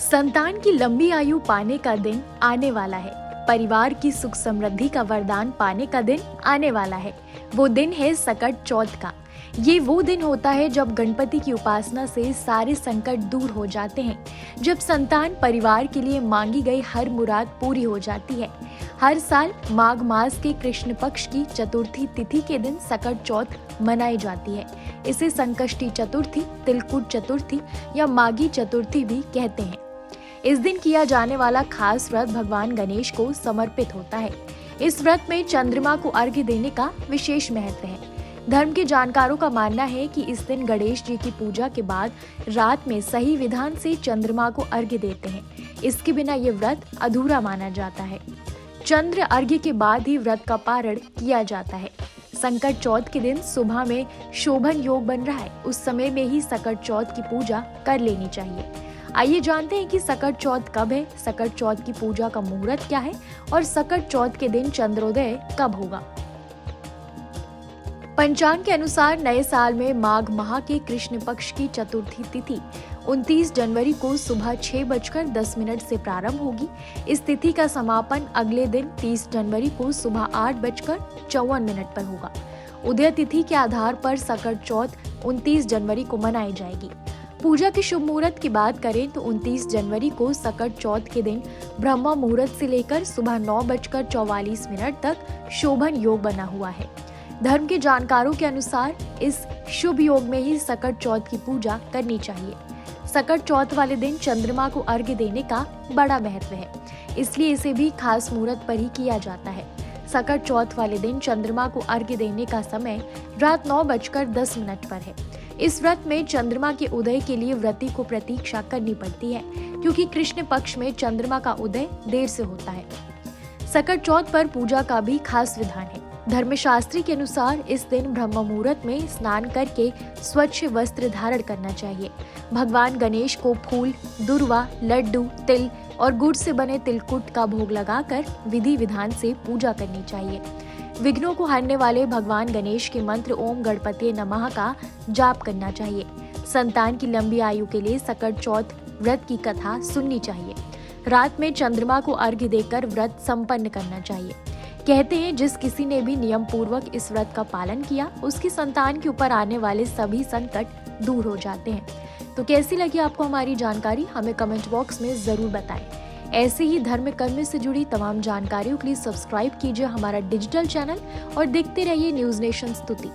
संतान की लंबी आयु पाने का दिन आने वाला है। परिवार की सुख समृद्धि का वरदान पाने का दिन आने वाला है। वो दिन है सकट चौथ का। ये वो दिन होता है जब गणपति की उपासना से सारे संकट दूर हो जाते हैं, जब संतान परिवार के लिए मांगी गई हर मुराद पूरी हो जाती है। हर साल माघ मास के कृष्ण पक्ष की चतुर्थी तिथि के दिन सकट चौथ मनाई जाती है। इसे संकष्टी चतुर्थी, तिलकुट चतुर्थी या माघी चतुर्थी भी कहते हैं। इस दिन किया जाने वाला खास व्रत भगवान गणेश को समर्पित होता है। इस व्रत में चंद्रमा को अर्घ्य देने का विशेष महत्व है। धर्म के जानकारों का मानना है कि इस दिन गणेश जी की पूजा के बाद रात में सही विधान से चंद्रमा को अर्घ्य देते हैं। इसके बिना ये व्रत अधूरा माना जाता है। चंद्र अर्घ्य के बाद ही व्रत का पारण किया जाता है। संकट चौथ के दिन सुबह में शोभन योग बन रहा है, उस समय में ही सकट चौथ की पूजा कर लेनी चाहिए। आइए जानते हैं कि सकट चौथ कब है, सकट चौथ की पूजा का मुहूर्त क्या है और सकट चौथ के दिन चंद्रोदय कब होगा। पंचांग के अनुसार नए साल में माघ माह के कृष्ण पक्ष की चतुर्थी तिथि 29 जनवरी को सुबह 6:10 से प्रारंभ होगी। इस तिथि का समापन अगले दिन 30 जनवरी को सुबह 8:54 पर होगा। उदय तिथि के आधार पर सकट चौथ 29 जनवरी को मनाई जाएगी। पूजा के शुभ मुहूर्त की बात करें तो 29 जनवरी को सकट चौथ के दिन ब्रह्म मुहूर्त से लेकर सुबह 9:44 तक शोभन योग बना हुआ है। धर्म के जानकारों के अनुसार इस शुभ योग में ही सकट चौथ की पूजा करनी चाहिए। सकट चौथ वाले दिन चंद्रमा को अर्घ्य देने का बड़ा महत्व है, इसलिए इसे भी खास मुहूर्त पर ही किया जाता है। सकट चौथ वाले दिन चंद्रमा को अर्घ्य देने का समय रात 9:10 पर है। इस व्रत में चंद्रमा के उदय के लिए व्रती को प्रतीक्षा करनी पड़ती है, क्योंकि कृष्ण पक्ष में चंद्रमा का उदय देर से होता है। सकट चौथ पर पूजा का भी खास विधान है। धर्मशास्त्री के अनुसार इस दिन ब्रह्म मुहूर्त में स्नान करके स्वच्छ वस्त्र धारण करना चाहिए। भगवान गणेश को फूल, दुर्वा, लड्डू, तिल और गुड़ से बने तिलकुट का भोग लगाकर विधि विधान से पूजा करनी चाहिए। विघ्नों को हरने वाले भगवान गणेश के मंत्र ओम गणपति नमः का जाप करना चाहिए। संतान की लंबी आयु के लिए सकट चौथ व्रत की कथा सुननी चाहिए। रात में चंद्रमा को अर्घ्य देकर व्रत संपन्न करना चाहिए। कहते हैं जिस किसी ने भी नियम पूर्वक इस व्रत का पालन किया, उसकी संतान के ऊपर आने वाले सभी संकट दूर हो जाते हैं। तो कैसी लगी आपको हमारी जानकारी, हमें कमेंट बॉक्स में जरूर बताएं। ऐसे ही धर्म कर्म से जुड़ी तमाम जानकारियों के लिए सब्सक्राइब कीजिए हमारा डिजिटल चैनल और देखते रहिए न्यूज़ नेशन स्तुति।